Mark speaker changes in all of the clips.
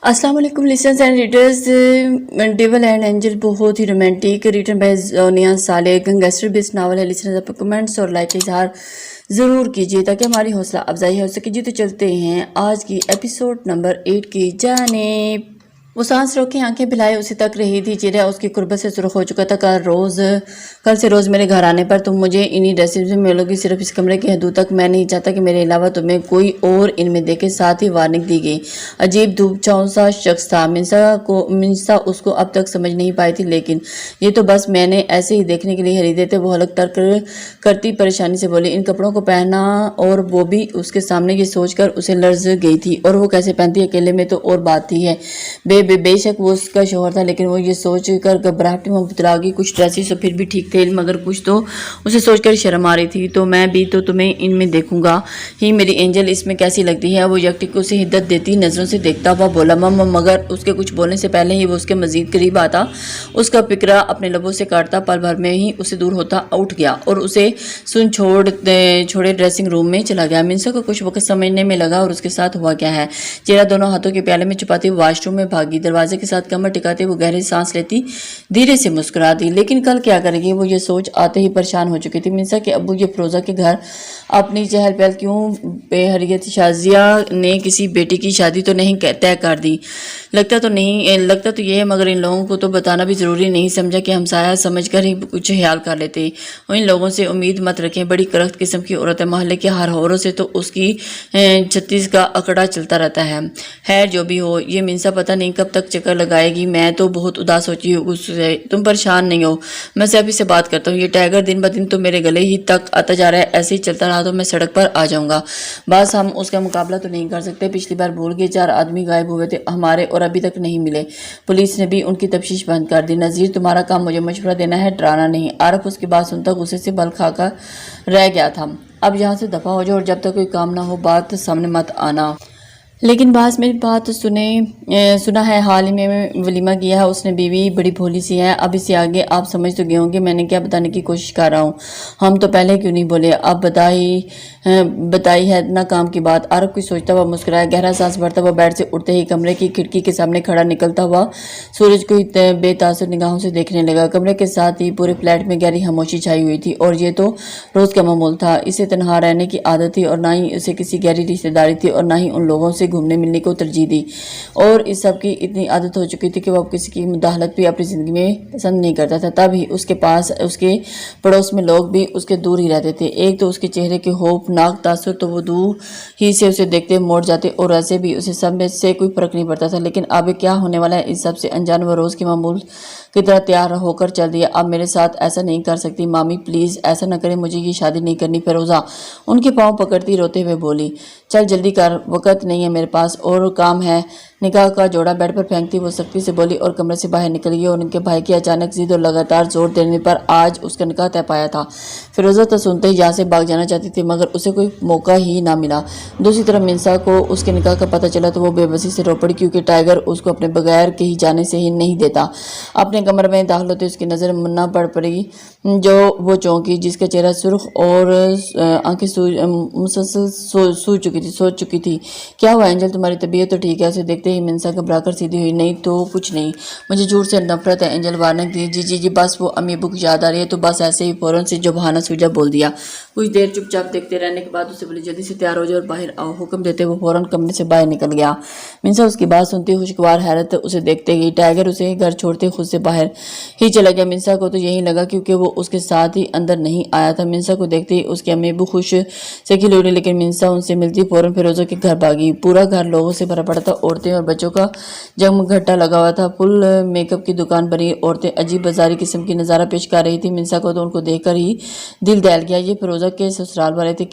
Speaker 1: अस्सलाम वालेकुम listeners and readers. Devil and angel बहुत ही रोमांटिक रिटन बाय जोनिया साले गैंगस्टर बेस्ड नावल है। लिसनर्स आप कमेंट्स और लाइक का इजहार ज़रूर कीजिए ताकि हमारी हौसला अफजाई हो सके। जी तो चलते हैं आज की एपिसोड नंबर 8 की जानिब। वो सांस रोके आंखें भिलाए उसे तक रही थी। चेहरा उसकी कुर्बत से सुर्ख हो चुका था। कल से रोज़ मेरे घर आने पर तुम मुझे इन्हीं ड्रेसेस में मिलोगी। सिर्फ इस कमरे की हदूद तक मैं नहीं चाहता कि मेरे अलावा तुम्हें कोई और इनमें देखे। साथ ही वार्निंग दी गई। अजीब धूप छाँव सा शख्स था। मिंसा उसको अब तक समझ नहीं पाई थी, लेकिन ये तो बस मैंने ऐसे ही देखने के लिए खरीदे थे। वो हलक तर्क करती परेशानी से बोली, इन कपड़ों को पहना और वो भी उसके सामने। ये सोचकर उसे लर्ज गई थी। और वो कैसे पहनती अकेले में तो और बात थी है। बेशक वो उसका शोहर था, लेकिन वो ये सोच कर घबराहट में मुब्तला गई। कुछ ड्रेसेस तो फिर भी ठीक थे, मगर कुछ तो उसे सोचकर शर्म आ रही थी। तो मैं भी तो तुम्हें इनमें देखूंगा ही मेरी एंजल, इसमें कैसी लगती है। वो यकटी को उसे हिद्दत देती नजरों से देखता हुआ बोला, मम्मा। मगर उसके कुछ बोलने से पहले ही वो उसके मजीद करीब आता, उसका फिक्रा अपने लबों से काटता। पल भर में ही उसे दूर होता उठ गया और उसे सुन छोड़े ड्रेसिंग रूम में चला गया। मिंसा को कुछ वक्त समझने में लगा और उसके साथ हुआ क्या है। चेहरा दोनों हाथों के प्याले में छुपाती वॉशरूम में भागी। दरवाजे के साथ कमर टिकाते वो गहरी सांस लेती, धीरे से मुस्कुरा दी। लेकिन कल क्या करेगी, वो ये सोच आते ही परेशान हो चुकी थी। मिंसा के अब्बू ये फिरोजा के घर अपनी चहल पहल क्यों बेहरियत। शाजिया ने किसी बेटी की शादी तो नहीं तय कर दी। लगता तो ये है, मगर इन लोगों को तो बताना भी जरूरी नहीं समझा कि हमसाया समझकर ही कुछ ख्याल कर लेते। इन लोगों से उम्मीद मत रखें, बड़ी करख्त किस्म की औरत है। मोहल्ले के हर औरों से तो उसकी 36 का अकड़ा चलता रहता है। खैर जो भी हो, ये मिंसा पता नहीं कब तक चक्कर लगाएगी। मैं तो बहुत उदास होती हूँ उससे। तुम परेशान नहीं हो, मैं सैफी से बात करता हूँ। ये टाइगर दिन ब दिन तो मेरे गले ही तक आता जा रहा है। ऐसे ही चलता रहा तो मैं सड़क पर आ जाऊंगा। बस हम उसका मुकाबला तो नहीं कर सकते। पिछली बार भूल गए, 4 आदमी गायब हुए थे हमारे और अभी तक नहीं मिले। पुलिस ने भी उनकी तफ्तीश बंद कर दी। नज़ीर, तुम्हारा काम मुझे मशवरा देना है, डराना नहीं। आरफ उसकी बात सुनता गुस्से से बल खाकर रह गया था। अब यहाँ से दफा हो जाओ और जब तक कोई काम ना हो बात सामने मत आना। लेकिन बास मेरी बात सुना है, हाल ही में वलीमा किया है उसने। बीवी बड़ी भोली सी है। अब इससे आगे आप समझ तो गए होंगे मैंने क्या बताने की कोशिश कर रहा हूँ। हम तो पहले क्यों नहीं बोले, अब बताई है ना काम की बात। आरफ कुछ सोचता हुआ मुस्कुराया। गहरा सांस भरता हुआ बेड से उठते ही कमरे की खिड़की के सामने खड़ा निकलता हुआ सूरज को बेतासुर निगाहों से देखने लगा। कमरे के साथ ही पूरे फ्लैट में गहरी खामोशी छाई हुई थी और ये तो रोज का मामूल था। इसे तन्हा रहने की आदत थी और ना ही उसे किसी गहरी रिश्तेदारी थी और ना ही उन लोगों से घूमने मिलने को तरजीह दी। और इस सब की इतनी आदत हो चुकी थी कि वो अब किसी की मुदाखलत भी अपनी जिंदगी में पसंद नहीं करता था। तभी उसके पड़ोस में लोग भी उसके दूर ही रहते थे। एक तो उसके चेहरे के खौफनाक तासुर, तो वो दूर ही से उसे देखते मोड़ जाते और ऐसे भी उसे सब में से कोई फर्क नहीं पड़ता था। लेकिन अब क्या होने वाला है, इस सब से अनजान व रोज के मामूल की तरह तैयार होकर चल दिया। अब मेरे साथ ऐसा नहीं कर सकती मामी, प्लीज ऐसा न करें, मुझे ये शादी नहीं करनी। फिरोजा उनके पांव पकड़ती रोते हुए बोली, चल जल्दी कर, वक्त नहीं है मेरे पास और काम है। निकाह का जोड़ा बेड पर फेंकती वो सख्ती से बोली और कमरे से बाहर निकल गई। और उनके भाई की अचानक जिद और लगातार जोर देने पर आज उसका निकाह तय पाया था। फिरोजा तो सुनते ही यहाँ से भाग जाना चाहती थी, मगर उसे कोई मौका ही ना मिला। दूसरी तरफ मिंसा को उसके निकाह का पता चला तो वो बेबसी से रो पड़ी, क्योंकि टाइगर उसको अपने बगैर कहीं जाने से ही नहीं देता। अपने कमरे में दाखिल होते उसकी नज़र मुन्ना पड़ पड़ी, जो वो चौंकी, जिसका चेहरा सुर्ख और आंखें मुसलसल सोच चुकी थी। क्या हुआ एंजल, तुम्हारी तबीयत तो ठीक है? उसे देखते ही मिंसा घबराकर सीधी हुई। नहीं तो कुछ नहीं, मुझे झूठ से नफरत है। एंजल वार्निंग दी। जी बस वो अम्मी अब्बू की याद आ रही है, तो बस ऐसे ही फौरन से जो बहाना सूझा बोल दिया। कुछ देर चुपचाप देखते रहने के बाद उसे बोली, जल्दी से तैयार हो जाओ और बाहर आओ। हुक्म देते वो फौरन कमरे से बाहर निकल गया। मिंसा उसकी बात सुनती खुशगवार हैरत उसे देखते गई। टाइगर उसे घर छोड़ते खुद से बाहर ही चला गया। मिंसा को तो यही लगा क्योंकि वो उसके साथ ही अंदर नहीं आया था। मिंसा को देखते ही उसके अम्मी अब्बू खुश से खिल उठी, लेकिन मिंसा उनसे मिलती फौरन फिरोजा के घर भागी। पूरा घर लोगों से भरा पड़ा था। औरतें और बच्चों का जमघटा लगा हुआ था। फुल मेकअप की दुकान बनी औरतें अजीब बाजारी किस्म की नज़ारा पेश कर रही थी। मिंसा को तो उनको देखकर ही दिल दहल गया। ये फिरोजा के ससुराल वाले थे।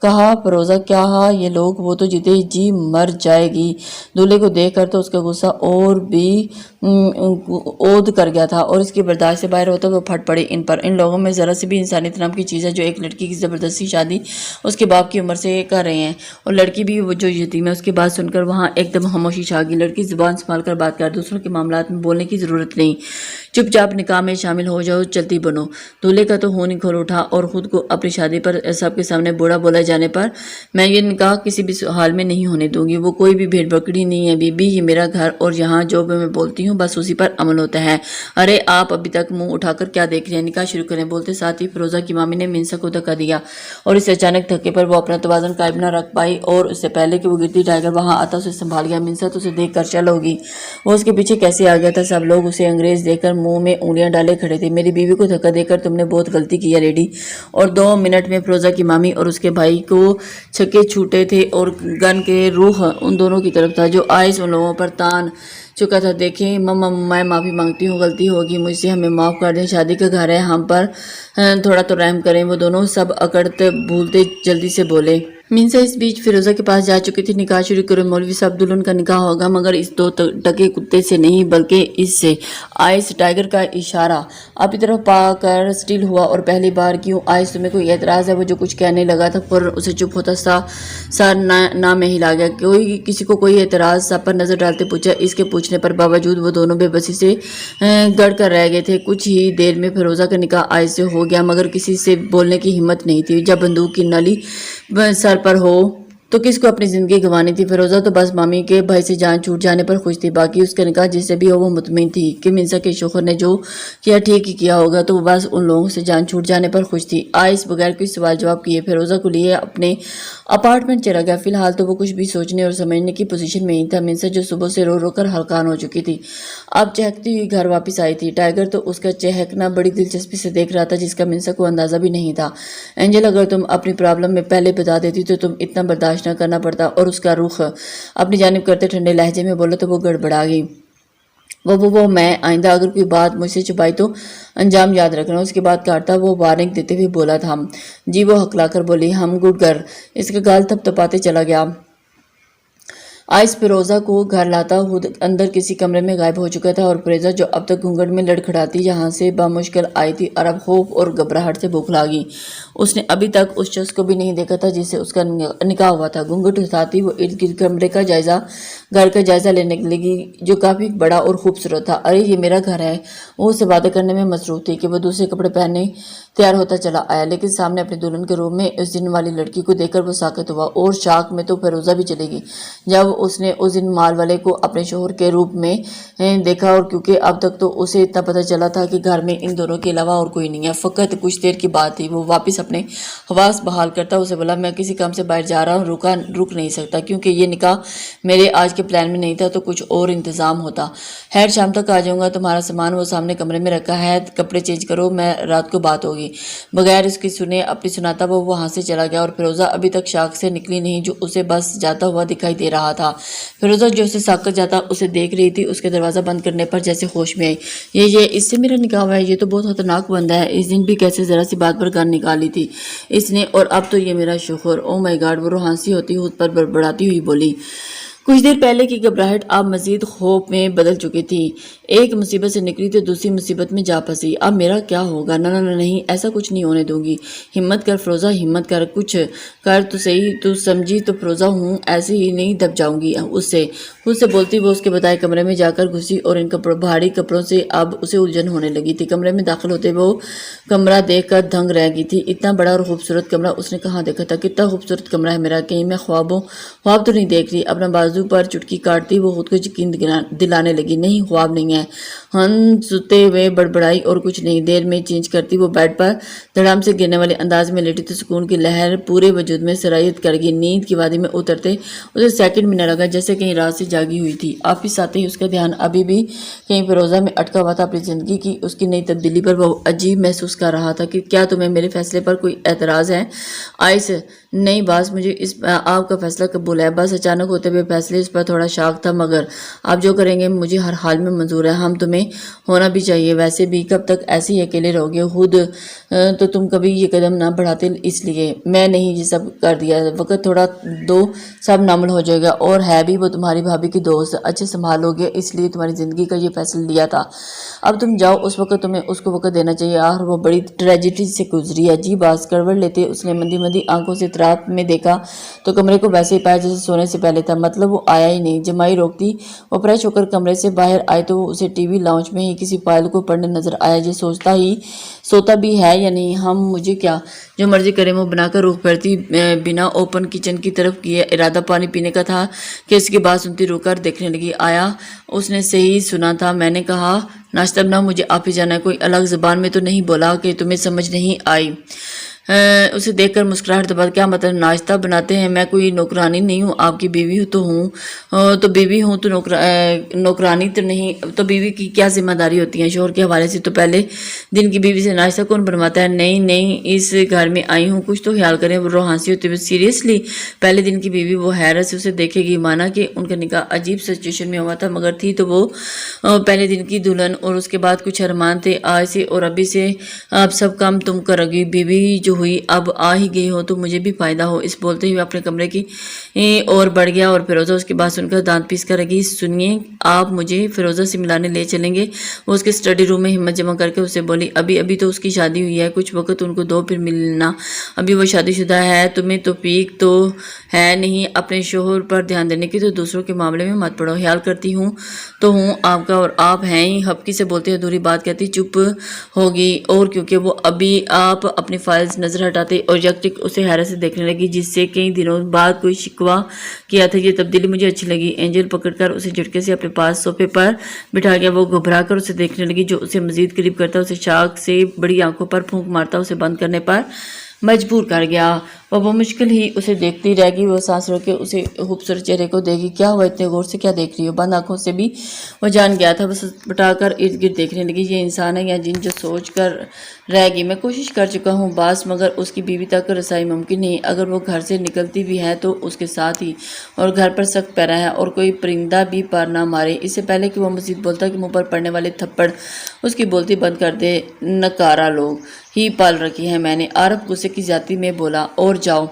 Speaker 1: कहा फिरोजा, क्या ये लोग? वो तो जीते जी मर जाएगी। दूल्हे को देखकर तो उसका गुस्सा और भी ओद कर गया था और इसकी बर्दाश्त से बाहर होता वो फट पड़े इन पर। इन लोगों में ज़रा सी भी इंसानियत नाम की चीज़ है, जो एक लड़की की ज़बरदस्ती शादी उसके बाप की उम्र से कर रहे हैं। और लड़की भी वो जो यतीम है, उसकी बात सुनकर वहाँ एकदम खामोशी छा गई। लड़की ज़ुबान संभाल कर बात कर, दूसरों के मामलात में बोलने की ज़रूरत नहीं। چپ چاپ نکاح میں شامل ہو جاؤ، چلتی بنو۔ دولہے کا تو خون ہی کھول اٹھا اور خود کو اپنی شادی پر سب کے سامنے بوڑھا بولا جانے پر میں یہ نکاح کسی بھی حال میں نہیں ہونے دوں گی۔ وہ کوئی بھی بھیڑ بکری نہیں ہے بی بی، یہ میرا گھر اور یہاں جو بھی میں بولتی ہوں بس اسی پر عمل ہوتا ہے۔ ارے آپ ابھی تک منہ اٹھا کر کیا دیکھ رہے ہیں، نکاح شروع کریں۔ بولتے ساتھ ہی فیروزہ کی مامی نے منسا کو دھکا دیا اور اس اچانک دھکے پر وہ اپنا توازن قائم نہ رکھ پائی اور اس سے پہلے کہ وہ گرتی ٹائیگر وہاں آتا اسے سنبھال گیا۔ منسا تو اسے دیکھ کر چل ہوگی، وہ اس کے پیچھے کیسے آ گیا تھا؟ سب لوگ اسے انگریز دیکھ کر منہ میں انگلیاں ڈالے کھڑے تھے۔ میری بیوی کو دھکا دے کر تم نے بہت غلطی کی ہے لیڈی۔ اور 2 منٹ میں فیروزہ کی مامی اور اس کے بھائی کو چھکے چھوٹے تھے اور گن کے رخ ان دونوں کی طرف تھا جو آئس ان لوگوں پر تان چکا تھا۔ دیکھیں مما، میں معافی مانگتی ہوں، غلطی ہوگی مجھ سے، ہمیں معاف کر دیں، شادی کا گھر ہے، ہم پر تھوڑا تو رحم کریں۔ وہ دونوں سب اکڑتے بھولتے جلدی سے بولے۔ منسا اس بیچ فیروزہ کے پاس جا چکی تھی۔ نکاح شروع کرو مولوی صاحب، دلہن کا نکاح ہوگا مگر اس 2 ٹکے کتے سے نہیں بلکہ اس سے۔ آئس ٹائیگر کا اشارہ اپنی طرف پا کر سٹل ہوا اور پہلی بار کیوں آئس تمہیں کوئی اعتراض ہے؟ وہ جو کچھ کہنے لگا تھا فوراً اسے چپ ہوتا سا نہ میں ہلا گیا۔ کسی کو کوئی اعتراض؟ سب پر نظر ڈالتے پوچھا۔ اس کے پوچھنے پر باوجود وہ دونوں بے بسی سے گڑ کر رہ گئے تھے۔ کچھ ہی دیر میں فیروزہ کا نکاح آئس سے ہو گیا مگر کسی سے بولنے کی ہمت نہیں تھی۔ جب بندوق کی نلی سر پر ہو تو کس کو اپنی زندگی گنوانی تھی؟ فیروزہ تو بس مامی کے بھائی سے جان چھوٹ جانے پر خوش تھی، باقی اس کا نکاح جس سے بھی ہو وہ مطمئن تھی کہ منسا کے شوہر نے جو کیا ٹھیک ہی کیا ہوگا، تو وہ بس ان لوگوں سے جان چھوٹ جانے پر خوش تھی۔ آئس بغیر کوئی سوال جواب کیے فیروزہ کو لیے اپنے اپارٹمنٹ چلا گیا۔ فی الحال تو وہ کچھ بھی سوچنے اور سمجھنے کی پوزیشن میں ہی تھا۔ منسا جو صبح سے رو رو کر ہلکان ہو چکی تھی اب چہکتی ہوئی گھر واپس آئی تھی۔ ٹائیگر تو اس کا چہکنا بڑی دلچسپی سے دیکھ رہا تھا جس کا منسا کو اندازہ بھی نہیں تھا۔ اینجل، اگر تم اپنی پرابلم میں پہلے بتا دیتی تو تم اتنا برداشت نہ کرنا پڑتا۔ اور اس کا رخ اپنی جانب کرتے ٹھنڈے لہجے میں بولا تو وہ گڑبڑا گئی۔ وہ میں آئندہ اگر کوئی بات مجھ سے چھپائی تو انجام یاد رکھنا۔ اس کے بعد کاٹتا وہ وارننگ دیتے ہوئے بولا تھا۔ جی، وہ ہکلا کر بولی، ہم گڈ گر۔ اس کا گال تھپ تھپاتے چلا گیا۔ آئس فیروزہ کو گھر لاتا خود اندر کسی کمرے میں غائب ہو چکا تھا اور فیروزہ جو اب تک گھونگھٹ میں لڑکھڑاتی جہاں سے بامشکل آئی تھی اور اب خوف اور گھبراہٹ سے بوکھلا گئی۔ اس نے ابھی تک اس شخص کو بھی نہیں دیکھا تھا جس سے اس کا نکاح ہوا تھا۔ گھونگھٹ اٹھاتی وہ ارد گرد کمرے کا گھر کا جائزہ لینے لگی جو کافی بڑا اور خوبصورت تھا۔ ارے یہ میرا گھر ہے، وہ اسے وعدہ کرنے میں مصروف تھی کہ وہ دوسرے کپڑے پہننے تیار ہوتا چلا آیا، لیکن سامنے اپنے دلہن کے روم میں اس دن والی لڑکی کو دیکھ کر وہ ساکت ہوا اور شاک میں تو فیروزہ بھی چلے گی جب اس نے اس دن مال والے کو اپنے شوہر کے روپ میں دیکھا، اور کیونکہ اب تک تو اسے اتنا پتہ چلا تھا کہ گھر میں ان دونوں کے علاوہ اور کوئی نہیں ہے۔ فقط کچھ دیر کی بات تھی، وہ واپس اپنے حواس بحال کرتا اسے بولا، میں کسی کام سے باہر جا رہا ہوں، رک نہیں سکتا کیونکہ یہ نکاح میرے آج کے پلان میں نہیں تھا تو کچھ اور انتظام ہوتا۔ خیر شام تک آ جاؤں گا، تمہارا سامان وہ سامنے کمرے میں رکھا ہے، کپڑے چینج کرو، میں رات کو بات ہوگی۔ بغیر اس کی سنے اپنی سناتا وہ وہاں سے چلا گیا اور فیروزہ ابھی تک شاک سے نکلی نہیں جو اسے بس جاتا ہوا دکھائی دے رہا تھا۔ فیروزہ جو اسے ساکت جاتا اسے دیکھ رہی تھی، اس کے دروازہ بند کرنے پر جیسے ہوش میں آئی۔ یہ اس سے میرا نکاح ہوا ہے، یہ تو بہت خطرناک بندہ ہے، اس دن بھی کیسے ذرا سی بات پر گان نکالی تھی اس نے، اور اب تو یہ میرا شوہر، او مائی گاڈ۔ وہ روحانسی ہوتی خود پر بڑبڑاتی ہوئی بولی۔ کچھ دیر پہلے کی گھبراہٹ اب مزید خوف میں بدل چکی تھی۔ ایک مصیبت سے نکلی تو دوسری مصیبت میں جا پھنسی۔ اب میرا کیا ہوگا؟ نہ نہیں، ایسا کچھ نہیں ہونے دوں گی۔ ہمت کر فیروزہ، ہمت کر، کچھ کر تو صحیح، تو سمجھی تو فیروزہ ہوں، ایسے ہی نہیں دب جاؤں گی اس سے۔ خود سے بولتی وہ اس کے بتائے کمرے میں جا کر گھسی اور ان بھاری کپڑوں سے اب اسے الجھن ہونے لگی تھی۔ کمرے میں داخل ہوتے وہ کمرہ دیکھ کر دھنگ رہ گئی تھی۔ اتنا بڑا اور خوبصورت کمرہ اس نے کہاں دیکھا تھا؟ کتنا خوبصورت کمرہ ہے میرا، کہیں میں خواب تو نہیں دیکھ رہی؟ اپنا بازو پر چٹکی کاٹتی وہ خود کو یقین دلانے لگی، نہیں خواب نہیں ہے۔ ہن سوتے ہوئے بڑبڑائی اور کچھ نہیں دیر میں چینج کرتی وہ بیڈ پر دھڑام سے گرنے والے انداز میں لیٹی تو سکون کی لہر پورے وجود میں سرایت کر گئی۔ نیند کی وادی میں اترتے اسے سیکنڈ میں نہ لگا جیسے کہیں رات سے جاگی ہوئی تھی۔ آفس آتے ہی اس کا دھیان ابھی بھی کہیں فیروزہ میں اٹکا ہوا تھا۔ اپنی زندگی کی اس کی نئی تبدیلی پر وہ عجیب محسوس کر رہا تھا کہ کیا تمہیں میرے فیصلے پر کوئی اعتراض ہے آئس؟ نہیں باس، مجھے اس آپ کا فیصلہ قبول ہے، بس اچانک ہوتے ہوئے فیصلے اس پر تھوڑا شاک تھا، مگر آپ جو کریں گے مجھے ہر حال میں منظور ہے۔ ہم تمہیں ہونا بھی چاہیے، ویسے بھی کب تک ایسے ہی اکیلے رہو گے؟ خود تو تم کبھی یہ قدم نہ بڑھاتے، اس لیے میں نہیں یہ سب کر دیا۔ وقت تھوڑا دو، سب نارمل ہو جائے گا، اور ہے بھی وہ تمہاری بھابھی کی دوست، اچھے سنبھالو گے، اس لیے تمہاری زندگی کا یہ فیصلہ لیا تھا۔ اب تم جاؤ، اس وقت تمہیں اس کو وقت دینا چاہیے، آخر وہ بڑی ٹریجڈی سے گزری ہے۔ جی باس، کروٹ لیتے اس نے مندی آنکھوں سے रात में देखा तो कमरे को वैसे ही पाया जैसे सोने से पहले था, मतलब वो आया ही नहीं। जमाई रोकती वो फ्रेश होकर कमरे से बाहर आए तो उसे टीवी लाउंज में ही किसी फाइल को पढ़ने नजर आया। जो सोता भी है या नहीं, हम मुझे क्या, जो मर्जी करे मुंह बनाकर रुक पड़ती बिना ओपन किचन की तरफ किए। इरादा पानी पीने का था कि इसकी बात सुनती रुककर देखने लगी। आया, उसने सही सुना था, मैंने कहा नाश्ता बना, मुझे ऑफिस जाना है। कोई अलग जुबान में तो नहीं बोला कि तुम्हें समझ नहीं आई? उसे देखकर मुस्कुराहट दबा, क्या मतलब नाश्ता बनाते हैं? मैं कोई नौकरानी नहीं हूँ, आपकी बीवी तो हूँ। तो बीवी हूँ तो नौकरानी तो नहीं, तो बीवी की क्या जिम्मेदारी होती है शोहर के हवाले से? तो पहले दिन की बीवी से नाश्ता कौन बनवाता है? नहीं नहीं, इस घर में आई हूँ, कुछ तो ख्याल करें। वो हंसी होती हुई, सीरियसली पहले दिन की बीवी? वो हैरत से उसे देखेगी, माना कि उनका निकाह अजीब सिचुएशन में हुआ था, मगर थी तो वो पहले दिन की दुल्हन। और उसके बाद कुछ अरमान थे, आज से और अभी से अब सब काम तुम करोगी। बीवी जो हुई, अब आ ही गई हो तो मुझे भी फायदा हो। इस बोलते हुए अपने कमरे की और बढ़ गया। और फिरोजा उसकी बात सुनकर दांत पीस कर रही, सुनिए, आप मुझे फिरोजा से मिलाने ले चलेंगे? वो उसके स्टडी रूम में हिम्मत जमा करके उसे बोली, अभी अभी तो उसकी शादी हुई है, कुछ वक्त उनको दो, फिर मिलना। अभी वो शादीशुदा है, तुम्हें तौफीक तो है नहीं अपने शोहर पर ध्यान देने की, तो दूसरों के मामले में मत पड़ो। ख्याल करती हूँ तो हूँ आपका, और आप हैं ही। हपकी से बोलते अधूरी बात कहती चुप होगी। और क्योंकि वो अभी आप अपनी फाइल्स नजर हटाते और यकटिक उसे हैरत से देखने लगी, जिससे कई दिनों बाद कोई शिकवा किया था। ये तब्दीली मुझे अच्छी लगी। एंजल पकड़कर उसे झटके से अपने पास सोफे पर बिठा गया। वो घबरा कर उसे देखने लगी, जो उसे मजीद करीब करता, उसे शाख से बड़ी आंखों पर फूंक मारता, उसे बंद करने पर मजबूर कर गया। वो मुश्किल ही उसे देखती रहेगी। वो सांस रोक के उसे खूबसूरत चेहरे को देगी। क्या हुआ, इतने गौर से क्या देख रही हो? बंद आंखों से भी वो जान गया था। बस बटाकर इर्द गिर्द देखने लगी, ये इंसान है या जिन जो सोच कर रहेगी। मैं कोशिश कर चुका हूँ बास, मगर उसकी बीवी तक रसाई मुमकिन नहीं। अगर वो घर से निकलती भी है तो उसके साथ ही, और घर पर सख्त पैरा है, और कोई परिंदा भी पर ना मारे। इससे पहले कि वो मजीद बोलता कि मुंह पर पड़ने वाले थप्पड़ उसकी बोलती बंद कर दे। नकारा लोग ही पाल रखी है मैंने। आरफ गुस्से की जाती में बोला, और जाओ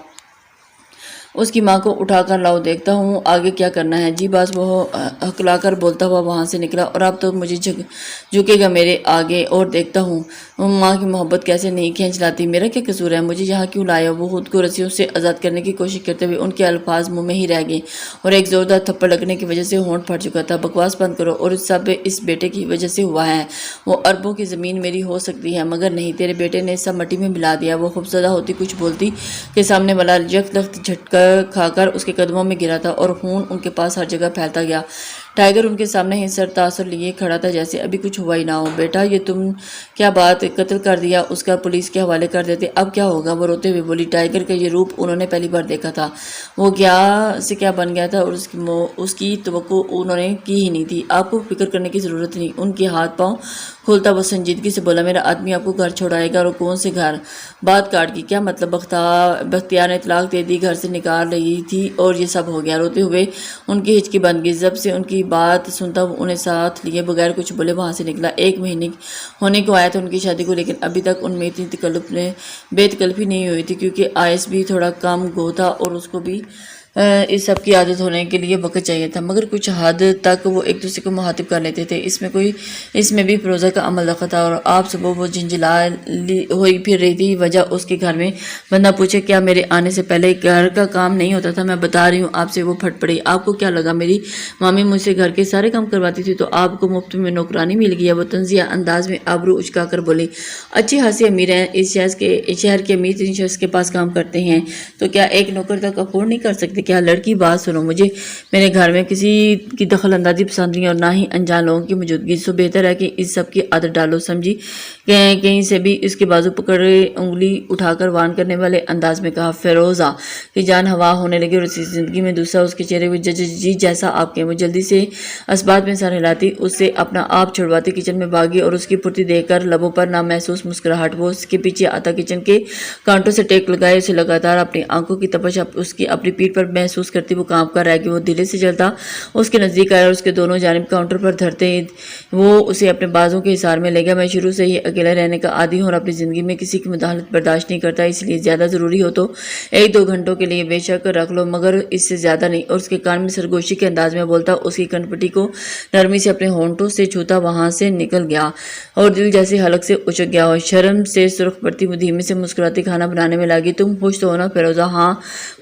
Speaker 1: उसकी माँ को उठाकर लाओ, देखता हूँ आगे क्या करना है। जी बस, वो हकलाकर बोलता हुआ वहाँ से निकला। और अब तो मुझे झुकेगा मेरे आगे, और देखता हूँ माँ की मोहब्बत कैसे नहीं खींच लाती। मेरा क्या कसूर है, मुझे यहाँ क्यों लाया? वो खुद को रस्सियों से आज़ाद करने की कोशिश करते हुए उनके अल्फाज मुँह में ही रह गए, और एक ज़ोरदार थप्पड़ लगने की वजह से होंठ फट चुका था। बकवास बंद करो, और सब इस बेटे की वजह से हुआ है। वो अरबों की ज़मीन मेरी हो सकती है, मगर नहीं, तेरे बेटे ने सब मट्टी में मिला दिया। वो खूबसदा होती कुछ बोलती के सामने वाला यकदम झटका खाकर उसके कदमों में गिरा था, और खून उनके पास हर जगह फैलता गया। टाइगर उनके सामने ही सर तासर लिए खड़ा था, जैसे अभी कुछ हुआ ही ना हो। बेटा, ये तुम क्या बात, कत्ल कर दिया उसका, पुलिस के हवाले कर देते, अब क्या होगा? वो रोते हुए बोली। टाइगर का ये रूप उन्होंने पहली बार देखा था। वो क्या से क्या बन गया था, और उसकी तवक्को उन्होंने की ही नहीं थी। आपको फिक्र करने की ज़रूरत नहीं। उनके हाथ पांव खोलता वो संजीदगी से बोला, मेरा आदमी आपको घर छोड़ाएगा? और कौन से घर? बात काट की, क्या मतलब? बख्तियार ने तलाक दे दी, घर से निकाल रही थी, और ये सब हो गया। रोते हुए उनकी हिचकी बंद गई। जब से उनकी बात सुनता उन्हें साथ लिए बगैर कुछ बोले वहाँ से निकला। 1 महीने होने को आया था उनकी शादी को, लेकिन अभी तक उनमें इतनी बेतकल्फी नहीं हुई थी, क्योंकि आयस भी थोड़ा कम गो था, और उसको भी इस सब की आदत होने के लिए वक्त चाहिए था। मगर कुछ हद तक वो एक दूसरे को मुखातिब कर लेते थे। इसमें भी फिरोजा का अमल रखा था। और आप सुबह वो झिंझला हुई फिर रही थी। वजह उसके घर में बंदा पूछे, क्या मेरे आने से पहले घर का काम नहीं होता था? मैं बता रही हूँ आपसे। वो फट पड़ी, आपको क्या लगा मेरी मामी मुझसे घर के सारे काम करवाती थी, तो आपको मुफ्त में नौकरानी मिल गई है? वो तंजिया अंदाज में आबरू उचका कर बोली। अच्छी खासी अमीर हैं, इस शहर के अमीर तीन शख्स के पास काम करते हैं, तो क्या एक नौकर तक अफोर्ड नहीं कर सकते क्या? लड़की, बात सुनो, मुझे मेरे घर में किसी की दखल अंदाजी पसंद नहीं, और ना ही अनजान लोगों की मौजूदगी। सो बेहतर है कि इस सब की आदत डालो, समझी? कहीं से भी इसके बाजू पकड़े उंगली उठाकर वान करने वाले अंदाज में कहा। फिरोजा की जान हवा होने लगी, और उसकी जिंदगी में दूसरा उसके चेहरे में जी जैसा आपके। वो जल्दी से असबात में सर हिलाती, उससे अपना आप छुड़वाती किचन में भागी, और उसकी फुर्ती देखकर लबों पर नामहसूस मुस्कुराहट। वो उसके पीछे आता किचन के कांटों से टेक लगाए, उसे लगातार अपनी आंखों की तपश उसकी अपनी पीठ पर محسوس کرتی وہ کانپ کر رہ گئی۔ وہ دھیرے سے چلتا اس کے نزدیک آیا اور اس کے دونوں جانب کاؤنٹر پر دھرتے وہ اسے اپنے بازوں کے حصار میں لے گیا۔ میں شروع سے ہی اکیلا رہنے کا عادی ہوں اور اپنی زندگی میں کسی کی مداخلت برداشت نہیں کرتا، اس لیے زیادہ ضروری ہو تو 1-2 گھنٹوں کے لیے بے شک رکھ لو، مگر اس سے زیادہ نہیں۔ اور اس کے کان میں سرگوشی کے انداز میں بولتا، اس کی کنپٹی کو نرمی سے اپنے ہونٹوں سے چھوتا وہاں سے نکل گیا اور دل جیسے حلق سے اچک گیا اور شرم سے سرخ پڑتی وہ دھیمے سے مسکراتی کھانا بنانے میں لگی۔ تم خوش تو ہو نا فیروزہ؟ ہاں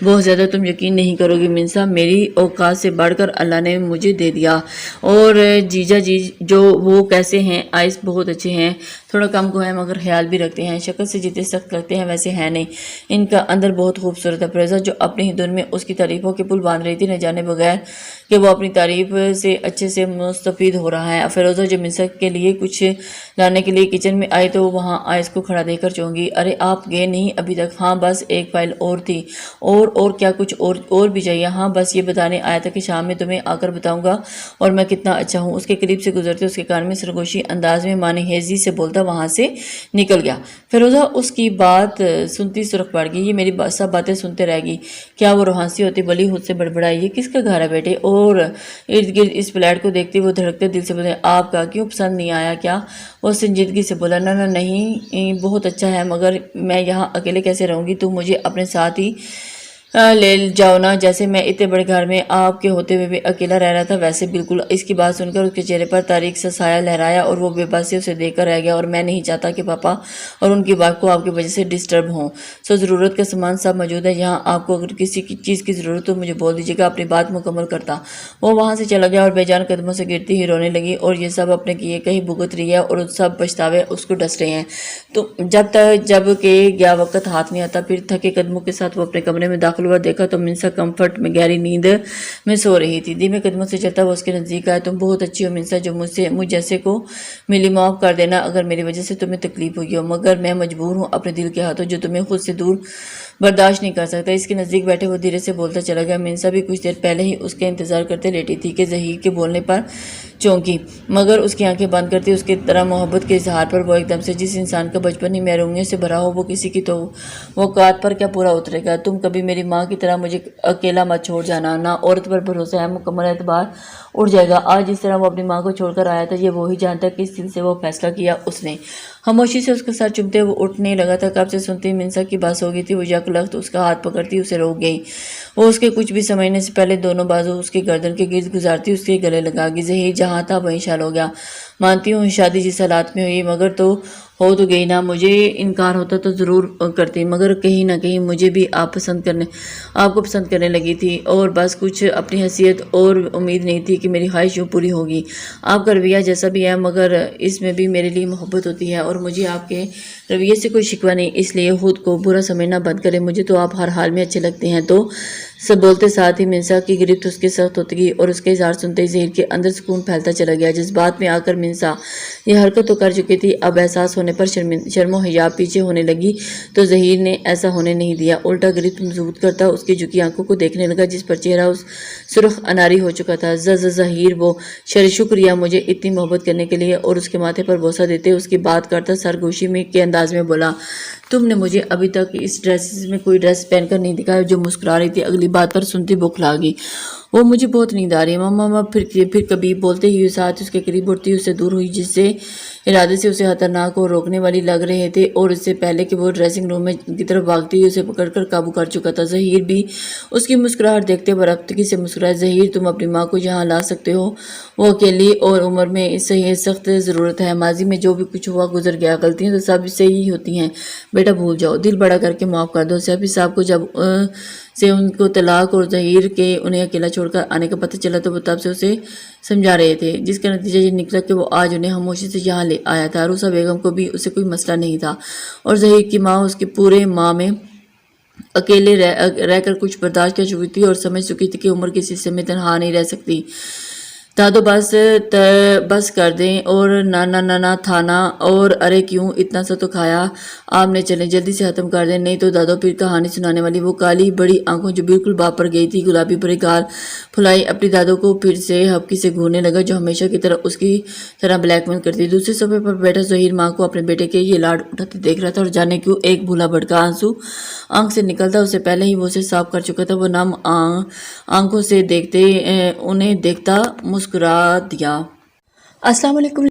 Speaker 1: بہت زیادہ، تم یقین نہیں کرو گی منسا، میری اوقات سے بڑھ کر اللہ نے مجھے دے دیا۔ اور جیجا جی جو وہ کیسے ہیں؟ آئس بہت اچھے ہیں، تھوڑا کم کو ہے مگر خیال بھی رکھتے ہیں، شکل سے جتنے سخت لگتے ہیں ویسے ہیں نہیں، ان کا اندر بہت خوبصورت ہے۔ فیروزہ جو اپنی ہی دن میں اس کی تعریفوں کے پل باندھ رہی تھی، نہ جانے بغیر کہ وہ اپنی تعریف سے اچھے سے مستفید ہو رہا ہے۔ فیروزہ جو منسا کے لیے کچھ لانے کے لیے کچن میں آئی تو وہاں آئس کو کھڑا دیکھ کر چونکی۔ ارے آپ گئے نہیں ابھی تک؟ ہاں بس ایک فائل اور تھی۔ اور کیا کچھ اور بھی چاہیے؟ ہاں بس یہ بتانے آیا تھا کہ شام میں تمہیں آ کر بتاؤں گا اور میں کتنا اچھا ہوں۔ اس کے قریب سے گزرتے اس کے کان میں سرگوشی انداز میں معنی خیزی سے بولتا وہاں سے نکل گیا۔ فیروزہ اس کی بات سنتی سرخ پڑ گئی، یہ میری سب باتیں سنتے رہ گی، کیا وہ روحانسی ہوتی؟ بلی خود سے بڑبڑائی، یہ کس کا گھر ہے بیٹے؟ اور ارد گرد اس فلیٹ کو دیکھتے وہ دھڑکتے دل سے بولے، آپ کا کیوں پسند نہیں آیا کیا؟ وہ سنجیدگی سے بولا، نہ نہیں بہت اچھا ہے، مگر میں یہاں اکیلے کیسے رہوں گی؟ تم مجھے اپنے ساتھ ہی لے جاؤ نا، جیسے میں اتنے بڑے گھر میں آپ کے ہوتے ہوئے بھی اکیلا رہ رہا تھا ویسے بالکل۔ اس کی بات سن کر اس کے چہرے پر تاریک سا سایہ لہرایا اور وہ بے بسی اسے دیکھ کر رہ گیا۔ اور میں نہیں چاہتا کہ پاپا اور ان کی وائف کو آپ کی وجہ سے ڈسٹرب ہوں، سو ضرورت کا سامان سب موجود ہے یہاں، آپ کو اگر کسی چیز کی ضرورت تو مجھے بول دیجیے گا۔ اپنی بات مکمل کرتا وہ وہاں سے چلا گیا اور بے جان قدموں سے گرتی ہی رونے لگی۔ اور یہ سب اپنے کیے کہیں بھگت رہی ہے اور سب پچھتاوے اس کو ڈس رہے ہیں، تو جب کہ گیا وقت ہاتھ نہیں آتا۔ پھر تھکے قدموں کے ساتھ وہ اپنے کمرے میں داخل ہوا، دیکھا تو منسا کمفرٹ میں گہری نیند میں سو رہی تھی۔ دھیمے قدموں سے چلتا وہ اس کے نزدیک آیا، تم بہت اچھی ہو منسا، جو مجھ جیسے کو ملی، معاف کر دینا اگر میری وجہ سے تمہیں تکلیف ہوئی ہو، مگر میں مجبور ہوں اپنے دل کے ہاتھوں جو تمہیں خود سے دور برداشت نہیں کر سکتا۔ اس کے نزدیک بیٹھے وہ دھیرے سے بولتا چلا گیا۔ منسا بھی کچھ دیر پہلے ہی اس کے انتظار کرتے لیٹی تھی کہ ظہیر کے بولنے پر چونکی، مگر اس کی آنکھیں بند کرتی اس کی طرح محبت کے اظہار پر وہ ایک دم سے، جس انسان کا بچپن ہی محرومیوں سے بھرا ہو وہ کسی کی تو اوقات پر کیا پورا اترے گا؟ تم کبھی میری ماں کی طرح مجھے اکیلا مت چھوڑ جانا، نہ عورت پر بھروسہ ہے، مکمل اعتبار اٹھ جائے گا۔ آج جس طرح وہ اپنی ماں کو چھوڑ کر آیا تھا یہ وہی جانتا کس دل سے وہ فیصلہ کیا اس نے۔ خاموشی سے اس کا سر چومتے وہ اٹھنے لگا تھا، کب سے سنتی منسا کی بات ہو گئی تھی، وہ یک لخت اس کا ہاتھ پکڑتی اسے روک گئی۔ وہ اس کے کچھ بھی سمجھنے سے پہلے دونوں بازو اس کی گردن کے گرد گزارتی اس کے گلے لگا گئی۔ ظہیر جہاں تھا وہیں شال ہو گیا۔ مانتی ہوں شادی جس حالات میں ہوئی، مگر تو ہو تو گئی نا، مجھے انکار ہوتا تو ضرور کرتی، مگر کہیں نہ کہیں مجھے بھی آپ کو پسند کرنے لگی تھی، اور بس کچھ اپنی حیثیت اور امید نہیں تھی کہ میری خواہش یوں پوری ہوگی۔ آپ کا رویہ جیسا بھی ہے مگر اس میں بھی میرے لیے محبت ہوتی ہے اور مجھے آپ کے رویے سے کوئی شکوہ نہیں، اس لیے خود کو برا سمجھنا بند کرے، مجھے تو آپ ہر حال میں اچھے لگتے ہیں۔ تو سب بولتے ساتھ ہی منسا کی گرفت اس کے سخت ہوتی گئی اور اس کے اظہار سنتے ہی ظہیر کے اندر سکون پھیلتا چلا گیا۔ جذبات میں آ کر منسا یہ حرکت تو کر چکی تھی، اب احساس ہونے پر شرم و حیا پیچھے ہونے لگی تو ظہیر نے ایسا ہونے نہیں دیا، الٹا گرفت مضبوط کرتا اس کی جھکی آنکھوں کو دیکھنے لگا جس پر چہرہ اس سرخ اناری ہو چکا تھا۔ ظہیر وہ شکریہ مجھے اتنی محبت کرنے کے لیے، اور اس کے ماتھے پر بوسہ دیتے اس کی بات کرتا سرگوشی میں کے انداز میں بولا، تم نے مجھے ابھی تک اس ڈریس میں کوئی ڈریس پہن کر نہیں دکھایا۔ جو مسکرا رہی تھی اگلی بات پر سنتی بکھلا گئی، وہ مجھے بہت نیند آ رہی ہے ماما، پھر کبھی بولتے ہی ساتھ اس کے قریب اٹھتی اس سے دور ہوئی، جس سے ارادے سے اسے خطرناک اور روکنے والی لگ رہے تھے، اور اس سے پہلے کہ وہ ڈریسنگ روم میں کی طرف بھاگتی ہوئی اسے پکڑ کر قابو کر چکا تھا۔ ظہیر بھی اس کی مسکراہٹ دیکھتے برفتگی سے مسکرایا، ظہیر تم اپنی ماں کو یہاں لا سکتے ہو، وہ اکیلی اور عمر میں اس سے سخت ضرورت ہے، ماضی میں جو بھی کچھ ہوا گزر گیا، غلطیاں تو سب سے ہی ہوتی ہیں بیٹا، بھول جاؤ، دل بڑا کر کے معاف کر دو۔ سیفی صاحب کو جب سے ان کو طلاق اور ظہیر کے انہیں اکیلا چھوڑ کر آنے کا پتہ چلا تو وہ تب سے اسے سمجھا رہے تھے، جس کا نتیجہ یہ نکلا کہ وہ آج انہیں خاموشی سے یہاں لے آیا تھا۔ عروسہ بیگم کو بھی اسے کوئی مسئلہ نہیں تھا، اور ظہیر کی ماں اس کے پورے ماہ میں اکیلے رہ کر کچھ برداشت کر چکی تھی اور سمجھ چکی تھی کہ عمر کسی حصے میں تنہا نہیں رہ سکتی۔ दादो बस कर दें और ना था ना और अरे क्यों इतना सा तो खाया आपने, चलें जल्दी से ख़त्म कर दें नहीं तो दादो फिर कहानी सुनाने वाली। वो काली बड़ी आंखों जो बिल्कुल बाप पर गई थी, गुलाबी भरे गाल फुलाई, अपनी दादो को फिर से हपकी से घूरने लगा जो हमेशा की तरह उसकी तरह ब्लैकमेल करती। दूसरे सोफे पर बैठा ज़हीर माँ को अपने बेटे के ये लाड उठाते देख रहा था और जाने क्यों एक भूला भटका आंसू आंख से निकलता उससे पहले ही वो उसे साफ कर चुका था। वो नम आंखों से उन्हें देखता मुस्कुरा दिया। अस्सलाम वालेकुम।